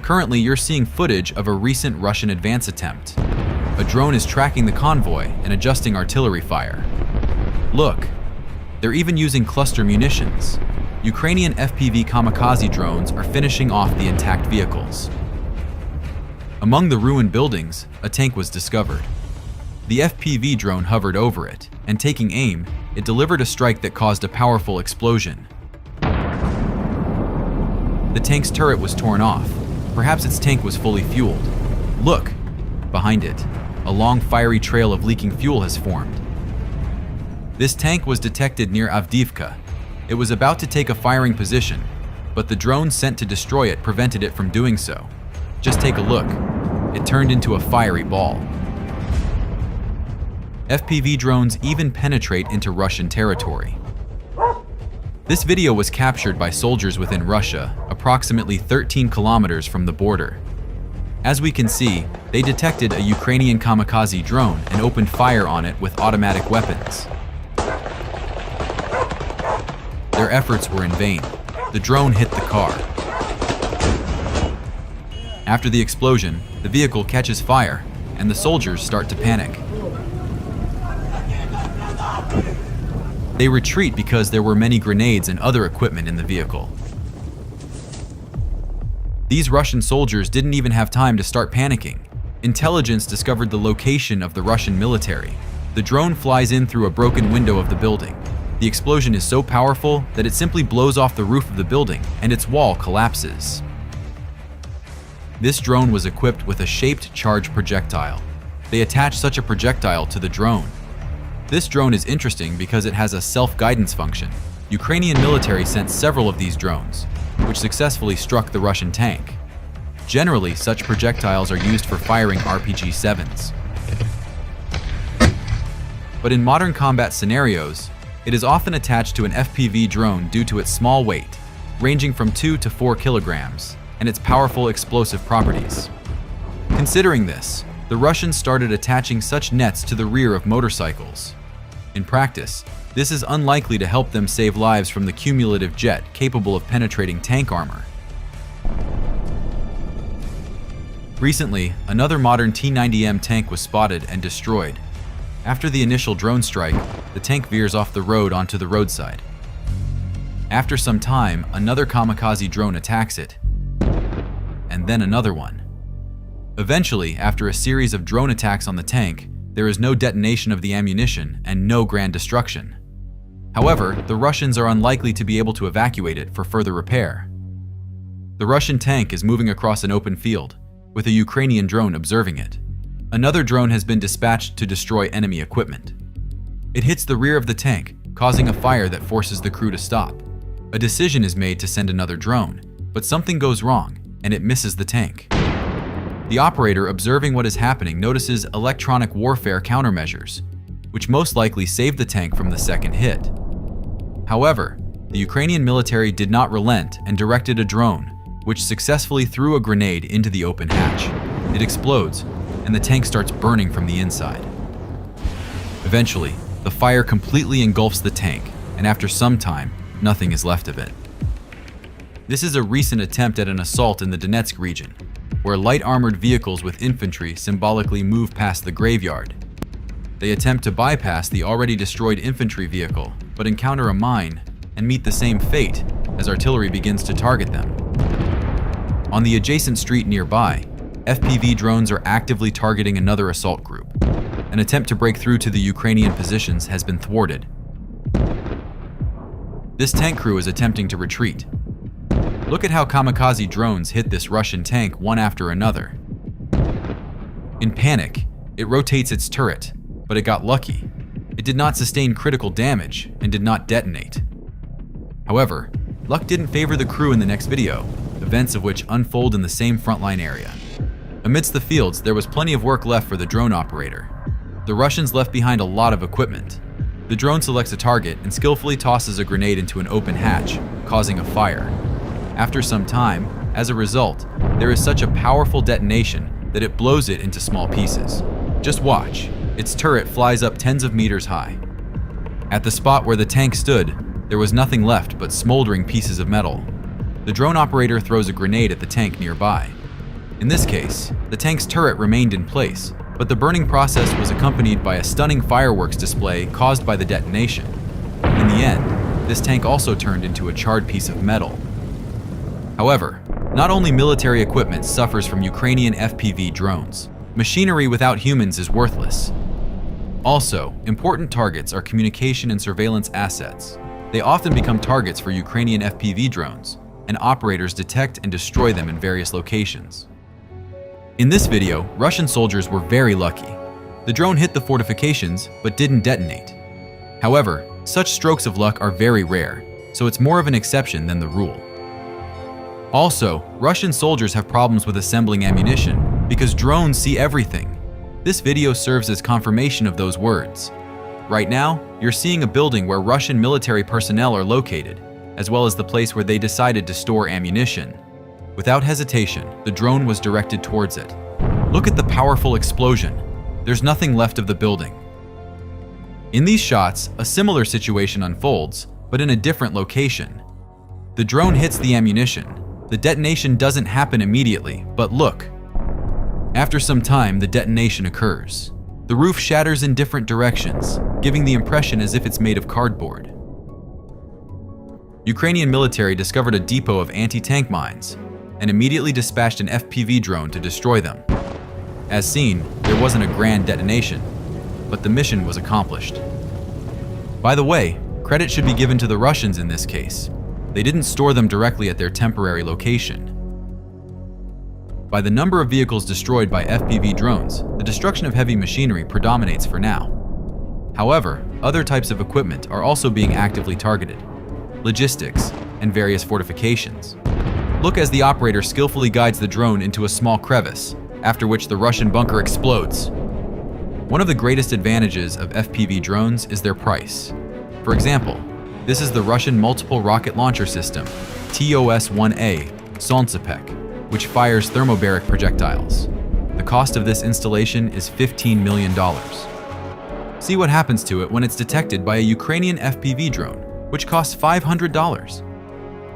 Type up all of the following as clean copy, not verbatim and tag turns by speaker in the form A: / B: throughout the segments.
A: Currently, you're seeing footage of a recent Russian advance attempt. A drone is tracking the convoy and adjusting artillery fire. Look, they're even using cluster munitions. Ukrainian FPV kamikaze drones are finishing off the intact vehicles. Among the ruined buildings, a tank was discovered. The FPV drone hovered over it, and taking aim, it delivered a strike that caused a powerful explosion. The tank's turret was torn off. Perhaps its tank was fully fueled. Look! Behind it, a long fiery trail of leaking fuel has formed. This tank was detected near Avdiivka. It was about to take a firing position, but the drone sent to destroy it prevented it from doing so. Just take a look. It turned into a fiery ball. FPV drones even penetrate into Russian territory. This video was captured by soldiers within Russia, approximately 13 kilometers from the border. As we can see, they detected a Ukrainian kamikaze drone and opened fire on it with automatic weapons. Their efforts were in vain. The drone hit the car. After the explosion, the vehicle catches fire, and the soldiers start to panic. They retreat because there were many grenades and other equipment in the vehicle. These Russian soldiers didn't even have time to start panicking. Intelligence discovered the location of the Russian military. The drone flies in through a broken window of the building. The explosion is so powerful that it simply blows off the roof of the building and its wall collapses. This drone was equipped with a shaped charge projectile. They attached such a projectile to the drone. This drone is interesting because it has a self-guidance function. Ukrainian military sent several of these drones, which successfully struck the Russian tank. Generally, such projectiles are used for firing RPG-7s. But in modern combat scenarios, it is often attached to an FPV drone due to its small weight, ranging from 2 to 4 kilograms, and its powerful explosive properties. Considering this, the Russians started attaching such nets to the rear of motorcycles. In practice, this is unlikely to help them save lives from the cumulative jet capable of penetrating tank armor. Recently, another modern T-90M tank was spotted and destroyed. After the initial drone strike, the tank veers off the road onto the roadside. After some time, another kamikaze drone attacks it, and then another one. Eventually, after a series of drone attacks on the tank, there is no detonation of the ammunition and no grand destruction. However, the Russians are unlikely to be able to evacuate it for further repair. The Russian tank is moving across an open field, with a Ukrainian drone observing it. Another drone has been dispatched to destroy enemy equipment. It hits the rear of the tank, causing a fire that forces the crew to stop. A decision is made to send another drone, but something goes wrong, and it misses the tank. The operator observing what is happening notices electronic warfare countermeasures, which most likely saved the tank from the second hit. However, the Ukrainian military did not relent and directed a drone, which successfully threw a grenade into the open hatch. It explodes, and the tank starts burning from the inside. Eventually, the fire completely engulfs the tank, and after some time, nothing is left of it. This is a recent attempt at an assault in the Donetsk region, where light armored vehicles with infantry symbolically move past the graveyard. They attempt to bypass the already destroyed infantry vehicle, but encounter a mine and meet the same fate as artillery begins to target them. On the adjacent street nearby, FPV drones are actively targeting another assault group. An attempt to break through to the Ukrainian positions has been thwarted. This tank crew is attempting to retreat. Look at how kamikaze drones hit this Russian tank one after another. In panic, it rotates its turret, but it got lucky. It did not sustain critical damage and did not detonate. However, luck didn't favor the crew in the next video, events of which unfold in the same frontline area. Amidst the fields, there was plenty of work left for the drone operator. The Russians left behind a lot of equipment. The drone selects a target and skillfully tosses a grenade into an open hatch, causing a fire. After some time, as a result, there is such a powerful detonation that it blows it into small pieces. Just watch. Its turret flies up tens of meters high. At the spot where the tank stood, there was nothing left but smoldering pieces of metal. The drone operator throws a grenade at the tank nearby. In this case, the tank's turret remained in place, but the burning process was accompanied by a stunning fireworks display caused by the detonation. In the end, this tank also turned into a charred piece of metal. However, not only military equipment suffers from Ukrainian FPV drones. Machinery without humans is worthless. Also, important targets are communication and surveillance assets. They often become targets for Ukrainian FPV drones, and operators detect and destroy them in various locations. In this video, Russian soldiers were very lucky. The drone hit the fortifications, but didn't detonate. However, such strokes of luck are very rare, so it's more of an exception than the rule. Also, Russian soldiers have problems with assembling ammunition because drones see everything. This video serves as confirmation of those words. Right now, you're seeing a building where Russian military personnel are located, as well as the place where they decided to store ammunition. Without hesitation, the drone was directed towards it. Look at the powerful explosion. There's nothing left of the building. In these shots, a similar situation unfolds, but in a different location. The drone hits the ammunition. The detonation doesn't happen immediately, but look. After some time, the detonation occurs. The roof shatters in different directions, giving the impression as if it's made of cardboard. Ukrainian military discovered a depot of anti-tank mines and immediately dispatched an FPV drone to destroy them. As seen, there wasn't a grand detonation, but the mission was accomplished. By the way, credit should be given to the Russians in this case. They didn't store them directly at their temporary location. By the number of vehicles destroyed by FPV drones, the destruction of heavy machinery predominates for now. However, other types of equipment are also being actively targeted: logistics and various fortifications. Look as the operator skillfully guides the drone into a small crevice, after which the Russian bunker explodes. One of the greatest advantages of FPV drones is their price. For example, this is the Russian multiple rocket launcher system, TOS-1A Solntsepek, which fires thermobaric projectiles. The cost of this installation is $15 million. See what happens to it when it's detected by a Ukrainian FPV drone, which costs $500.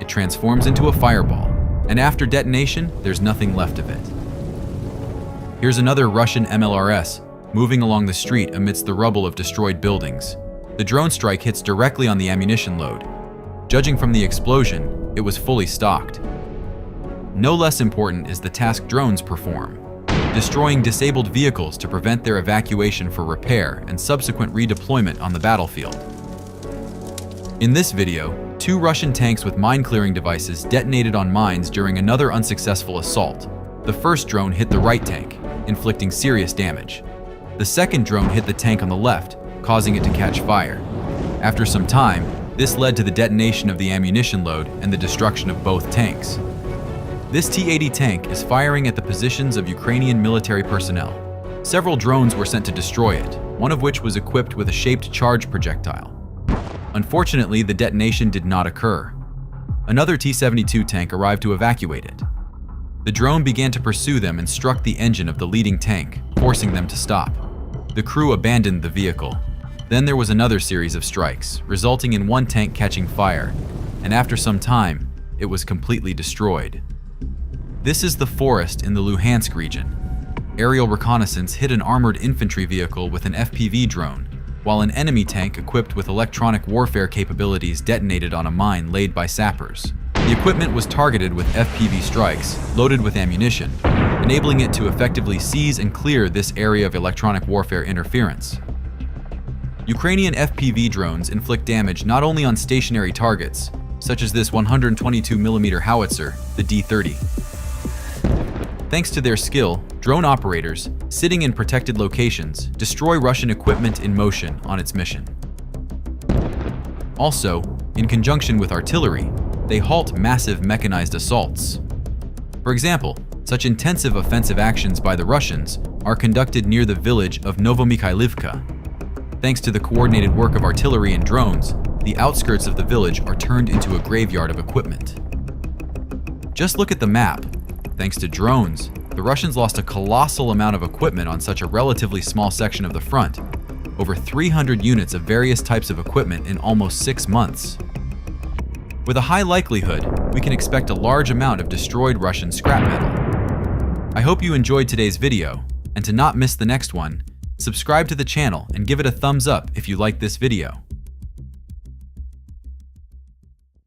A: It transforms into a fireball, and after detonation, there's nothing left of it. Here's another Russian MLRS moving along the street amidst the rubble of destroyed buildings. The drone strike hits directly on the ammunition load. Judging from the explosion, it was fully stocked. No less important is the task drones perform, destroying disabled vehicles to prevent their evacuation for repair and subsequent redeployment on the battlefield. In this video, 2 Russian tanks with mine-clearing devices detonated on mines during another unsuccessful assault. The first drone hit the right tank, inflicting serious damage. The second drone hit the tank on the left, causing it to catch fire. After some time, this led to the detonation of the ammunition load and the destruction of both tanks. This T-80 tank is firing at the positions of Ukrainian military personnel. Several drones were sent to destroy it, one of which was equipped with a shaped charge projectile. Unfortunately, the detonation did not occur. Another T-72 tank arrived to evacuate it. The drone began to pursue them and struck the engine of the leading tank, forcing them to stop. The crew abandoned the vehicle. Then there was another series of strikes, resulting in one tank catching fire, and after some time, it was completely destroyed. This is the forest in the Luhansk region. Aerial reconnaissance hit an armored infantry vehicle with an FPV drone, while an enemy tank equipped with electronic warfare capabilities detonated on a mine laid by sappers. The equipment was targeted with FPV strikes, loaded with ammunition, enabling it to effectively seize and clear this area of electronic warfare interference. Ukrainian FPV drones inflict damage not only on stationary targets, such as this 122mm howitzer, the D-30. Thanks to their skill, drone operators, sitting in protected locations, destroy Russian equipment in motion on its mission. Also, in conjunction with artillery, they halt massive mechanized assaults. For example, such intensive offensive actions by the Russians are conducted near the village of Novomikhailivka. Thanks to the coordinated work of artillery and drones, the outskirts of the village are turned into a graveyard of equipment. Just look at the map. Thanks to drones, the Russians lost a colossal amount of equipment on such a relatively small section of the front, over 300 units of various types of equipment in almost 6 months. With a high likelihood, we can expect a large amount of destroyed Russian scrap metal. hope you enjoyed today's video, and to not miss the next one, subscribe to the channel and give it a thumbs up if you liked this video.